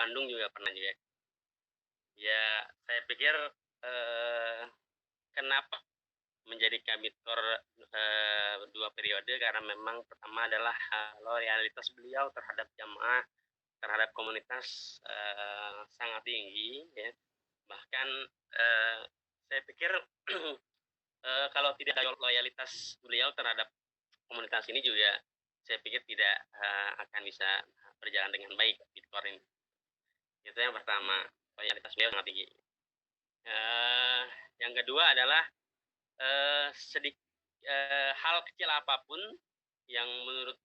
Bandung juga pernah juga. Ya, saya pikir, kenapa menjadi Kabidkor, 2 periode, karena memang pertama adalah, loyalitas beliau terhadap jamaah, terhadap komunitas, sangat tinggi ya. Bahkan, eee, saya pikir, kalau tidak ada loyalitas beliau terhadap komunitas ini juga, saya pikir tidak, akan bisa berjalan dengan baik Bitcoin ini. Itu yang pertama, loyalitas beliau sangat tinggi. Eee, yang kedua adalah, hal kecil apapun yang menurut,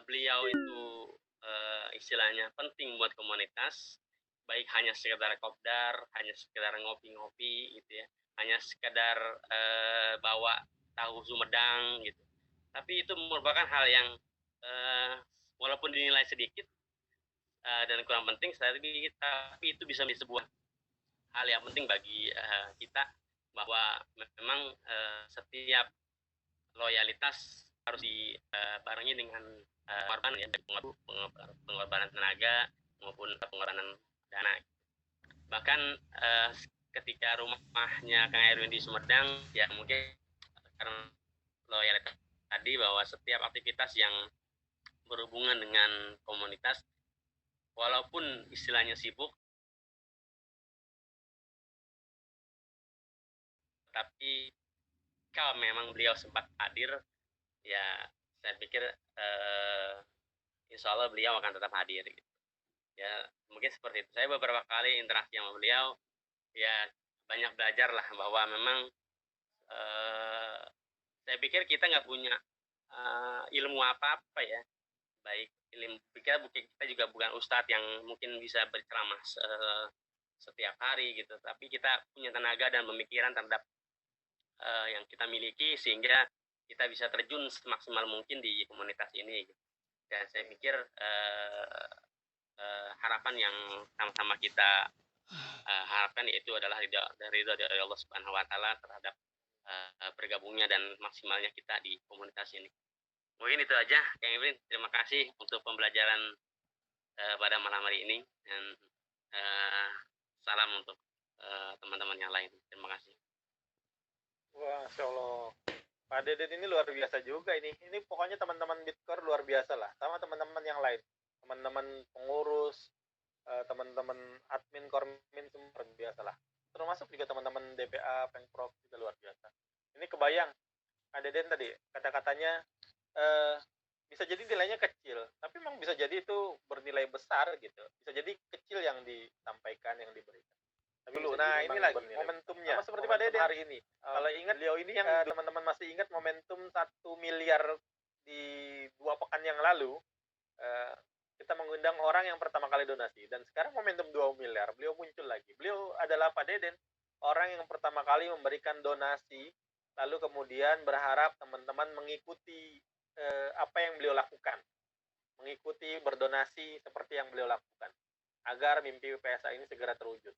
beliau itu, istilahnya penting buat komunitas, baik hanya sekedar kopdar, hanya sekedar ngopi-ngopi gitu ya, hanya sekedar, bawa tahu Sumedang gitu. Tapi itu merupakan hal yang, eee, walaupun dinilai sedikit, dan kurang penting, tapi itu bisa menjadi sebuah hal yang penting bagi, kita, bahwa memang, setiap loyalitas harus dibarengi dengan, pengorbanan ya, pengorbanan tenaga maupun pengorbanan dana. Bahkan, ketika rumahnya Kang Erwin di Sumedang, ya mungkin karena loyalitas tadi, bahwa setiap aktivitas yang berhubungan dengan komunitas, walaupun istilahnya sibuk, tapi kalau memang beliau sempat hadir, ya saya pikir, insya Allah beliau akan tetap hadir gitu. Ya mungkin seperti itu. Saya beberapa kali interaksi sama beliau, ya banyak belajar lah bahwa memang, eh, saya pikir kita nggak punya, ilmu apa-apa ya, baik ilmu kita juga bukan ustadz yang mungkin bisa berceramah setiap hari gitu, tapi kita punya tenaga dan pemikiran terhadap, yang kita miliki, sehingga kita bisa terjun semaksimal mungkin di komunitas ini gitu. Dan saya pikir, harapan yang sama-sama kita, harapkan, yaitu adalah ridho dari Allah Subhanahu wa taala terhadap, bergabungnya dan maksimalnya kita di komunitas ini. Mungkin itu aja Kang Ibrin, terima kasih untuk pembelajaran, pada malam hari ini, dan, eee, salam untuk, teman-teman yang lain. Terima kasih. Wah, Masya Allah. Pak Deden ini luar biasa juga ini. Ini pokoknya teman-teman Bitcore luar biasa lah. Sama teman-teman yang lain. Teman-teman pengurus, teman-teman admin, kormin, semua luar biasa lah. Termasuk juga teman-teman DPA, Pengprov juga luar biasa. Ini kebayang, Pak Deden tadi, kata-katanya eh, bisa jadi nilainya kecil. Tapi memang bisa jadi itu bernilai besar gitu. Bisa jadi kecil yang disampaikan, yang diberikan dulu. Nah, ini lagi momentumnya. Sama seperti Pak Dede hari ini. Kalau ingat beliau ini yang teman-teman masih ingat momentum 1 miliar di 2 pekan yang lalu, kita mengundang orang yang pertama kali donasi, dan sekarang momentum 2 miliar beliau muncul lagi. Beliau adalah Pak Deden, orang yang pertama kali memberikan donasi, lalu kemudian berharap teman-teman mengikuti apa yang beliau lakukan, mengikuti berdonasi seperti yang beliau lakukan, agar mimpi PSA ini segera terwujud.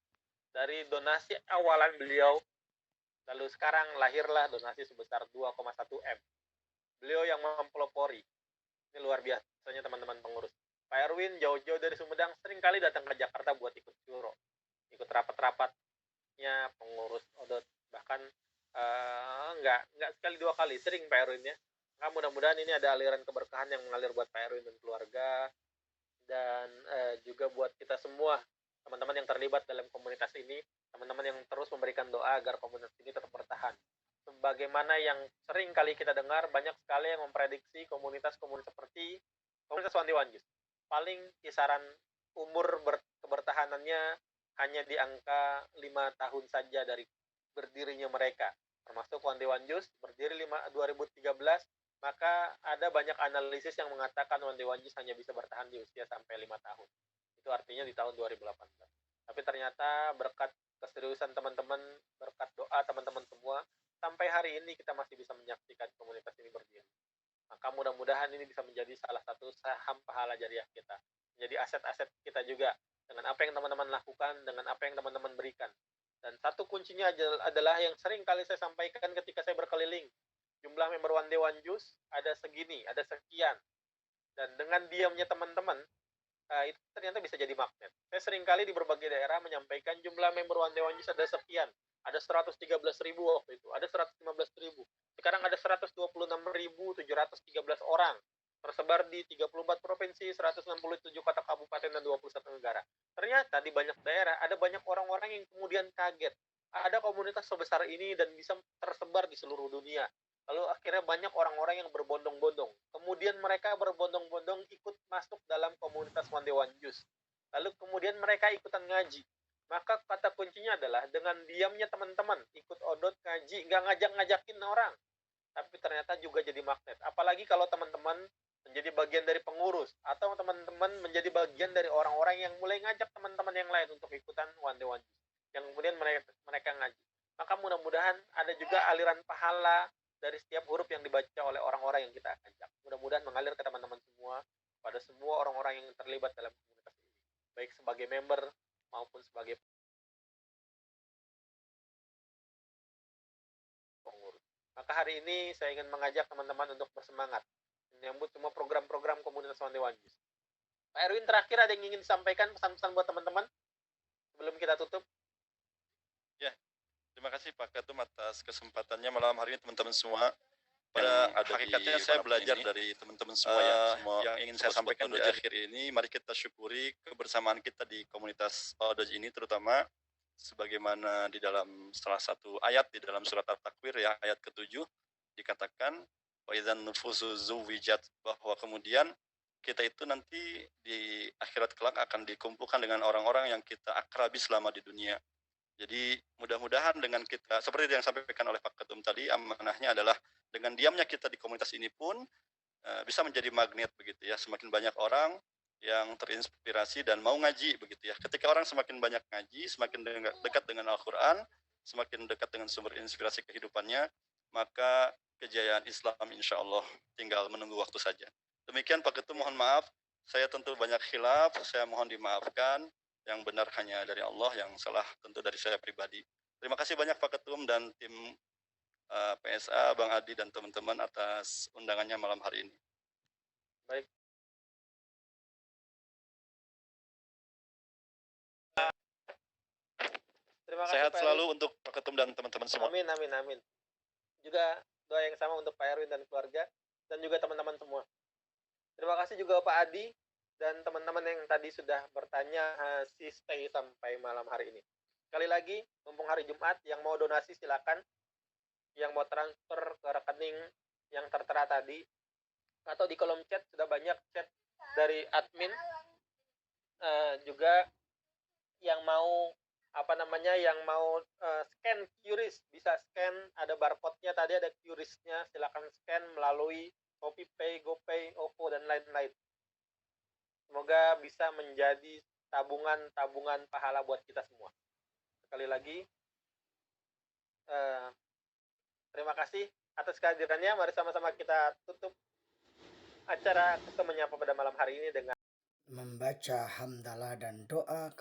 Dari donasi awalan beliau, lalu sekarang lahirlah donasi sebesar 2,1 M. Beliau yang mempelopori. Ini luar biasanya teman-teman pengurus. Pak Erwin jauh-jauh dari Sumedang sering kali datang ke Jakarta buat ikut syuro, ikut rapat-rapatnya pengurus Odot. Bahkan nggak sekali 2 kali, sering Pak Erwin ya. Nah, mudah-mudahan ini ada aliran keberkahan yang mengalir buat Pak Erwin dan keluarga, dan juga buat kita semua, teman-teman yang terlibat dalam komunitas ini, teman-teman yang terus memberikan doa agar komunitas ini tetap bertahan. Sebagaimana yang sering kali kita dengar, banyak sekali yang memprediksi komunitas-komunitas seperti komunitas Wanti Wanjus, paling kisaran umur kebertahanannya hanya di angka 5 tahun saja dari berdirinya mereka. Termasuk Wanti Wanjus berdiri 2013, maka ada banyak analisis yang mengatakan Wanti Wanjus hanya bisa bertahan di usia sampai 5 tahun. Itu artinya di tahun 2018. Tapi ternyata berkat keseriusan teman-teman, berkat doa teman-teman semua, sampai hari ini kita masih bisa menyaksikan komunitas ini berdiri. Maka mudah-mudahan ini bisa menjadi salah satu saham pahala jariah kita, menjadi aset-aset kita juga, dengan apa yang teman-teman lakukan, dengan apa yang teman-teman berikan. Dan satu kuncinya adalah yang sering kali saya sampaikan ketika saya berkeliling, jumlah member One Day One Juice ada segini, ada sekian. Dan dengan diamnya teman-teman, itu ternyata bisa jadi magnet. Saya seringkali di berbagai daerah menyampaikan jumlah member One Day One Juice ada sekian, ada 113.000 waktu itu, ada 115.000. Sekarang ada 126.713 orang tersebar di 34 provinsi, 167 kota kabupaten dan 21 negara. Ternyata di banyak daerah ada banyak orang-orang yang kemudian kaget. Ada komunitas sebesar ini dan bisa tersebar di seluruh dunia. Lalu akhirnya banyak orang-orang yang berbondong-bondong. Kemudian mereka berbondong-bondong ikut masuk dalam komunitas One Day One Juice. Lalu kemudian mereka ikutan ngaji. Maka kata kuncinya adalah dengan diamnya teman-teman ikut odot ngaji, nggak ngajak-ngajakin orang, tapi ternyata juga jadi magnet. Apalagi kalau teman-teman menjadi bagian dari pengurus atau teman-teman menjadi bagian dari orang-orang yang mulai ngajak teman-teman yang lain untuk ikutan One Day One Juice, yang kemudian mereka ngaji. Maka mudah-mudahan ada juga aliran pahala dari setiap huruf yang dibaca oleh orang-orang yang kita ajak. Mudah-mudahan mengalir ke teman-teman semua, pada semua orang-orang yang terlibat dalam komunitas ini, baik sebagai member maupun sebagai pengurus. Maka hari ini saya ingin mengajak teman-teman untuk bersemangat menyambut semua program-program komunitas One Day One Juice. Pak Erwin, terakhir ada yang ingin disampaikan pesan-pesan buat teman-teman sebelum kita tutup? Ya, terima kasih Pak Ketum atas kesempatannya malam hari ini teman-teman semua. Pada hakikatnya saya belajar dari teman-teman semua yang ingin saya sampaikan di akhir ini. Mari kita syukuri kebersamaan kita di komunitas Odoj ini, terutama sebagaimana di dalam salah satu ayat di dalam surat At-Takwir ya, ayat ke-7 dikatakan wa idzan nufusu zuwijat, bahwa kemudian kita itu nanti di akhirat kelak akan dikumpulkan dengan orang-orang yang kita akrabi selama di dunia. Jadi mudah-mudahan dengan kita, seperti yang disampaikan oleh Pak Ketum tadi, amanahnya adalah dengan diamnya kita di komunitas ini pun bisa menjadi magnet begitu ya. Semakin banyak orang yang terinspirasi dan mau ngaji begitu ya. Ketika orang semakin banyak ngaji, semakin dekat dengan Al-Quran, semakin dekat dengan sumber inspirasi kehidupannya, maka kejayaan Islam insya Allah tinggal menunggu waktu saja. Demikian Pak Ketum, mohon maaf. Saya tentu banyak khilaf, saya mohon dimaafkan. Yang benar hanya dari Allah, yang salah tentu dari saya pribadi. Terima kasih banyak Pak Ketum dan tim PSA, Bang Adi dan teman-teman atas undangannya malam hari ini. Baik. Terima kasih Sehat Pak selalu Erwin untuk Pak Ketum dan teman-teman semua. Amin, amin, amin. Juga doa yang sama untuk Pak Erwin dan keluarga dan juga teman-teman semua. Terima kasih juga Pak Adi dan teman-teman yang tadi sudah bertanya masih stay sampai malam hari ini. Sekali lagi, mumpung hari Jumat, yang mau donasi silakan, yang mau transfer ke rekening yang tertera tadi, atau di kolom chat sudah banyak chat dari admin, juga yang mau yang mau scan QRIS, bisa scan, ada barcode-nya tadi, ada QRIS-nya, silakan scan melalui ShopeePay, GoPay, OVO dan lain-lain. Semoga bisa menjadi tabungan pahala buat kita semua. Sekali lagi, terima kasih atas kehadirannya. Mari sama-sama kita tutup acara Kita Menyapa pada malam hari ini dengan membaca hamdalah dan doa